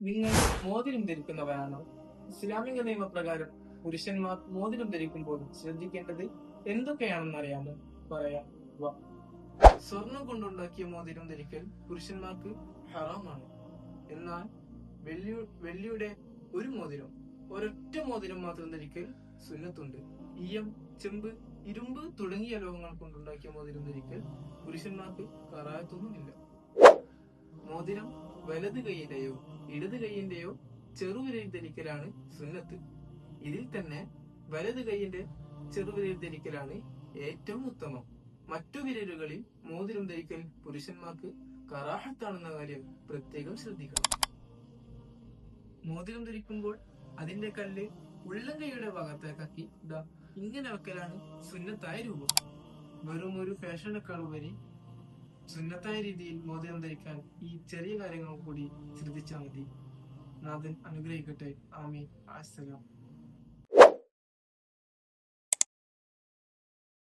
നിങ്ങൾ മോതിരം ധരിക്കുന്നവരാണോ? ഇസ്ലാമിക നിയമപ്രകാരം പുരുഷന്മാർ മോതിരം ധരിക്കുമ്പോൾ ശ്രദ്ധിക്കേണ്ടത് എന്തൊക്കെയാണെന്ന് അറിയാമോ? പറയാം, വാ. സ്വർണം കൊണ്ടുണ്ടാക്കിയ മോതിരം ധരിക്കൽ പുരുഷന്മാർക്ക് ഹറാമാണ്. എന്നാൽ വെള്ളിയുടെ ഒരു മോതിരം, ഒരൊറ്റ മോതിരം മാത്രം ധരിക്കൽ സുന്നത്തുണ്ട്. ഈയം, ചെമ്പ്, ഇരുമ്പ് തുടങ്ങിയ ലോഹങ്ങൾ കൊണ്ടുണ്ടാക്കിയ മോതിരം ധരിക്കൽ പുരുഷന്മാർക്ക് കറായത്തൊന്നുമില്ല. മോതിരം വലത് കൈയിന്റെയോ ഇടത് കൈയിന്റെയോ ചെറുവിരൽ ധരിക്കലാണ് സുന്നത്ത്. ഇതിൽ തന്നെ വലത് കൈയിന്റെ ചെറുവിരൽ ധരിക്കലാണ് ഏറ്റവും ഉത്തമം. മറ്റു വിരലുകളിൽ മോതിരം ധരിക്കൽ പുരുഷന്മാർക്ക് കറാഹത്താണെന്ന കാര്യം പ്രത്യേകം ശ്രദ്ധിക്കണം. മോതിരം ധരിക്കുമ്പോൾ അതിന്റെ കല്ല് ഉള്ളംകൈയുടെ ഭാഗത്തേക്കാക്കി ഇങ്ങനെ വെക്കലാണ് സുന്നത്തായ രൂപം. വെറും ഒരു ഫാഷനേക്കാൾ ഉപരി സുന്നത്തായ രീതിയിൽ മോതിരം ധരിക്കാൻ ഈ ചെറിയ കാര്യങ്ങൾ കൂടി ശ്രദ്ധിച്ചാൽ മതി. നാഥൻ അനുഗ്രഹിക്കട്ടെ. ആമീൻ. അസ്സലാം.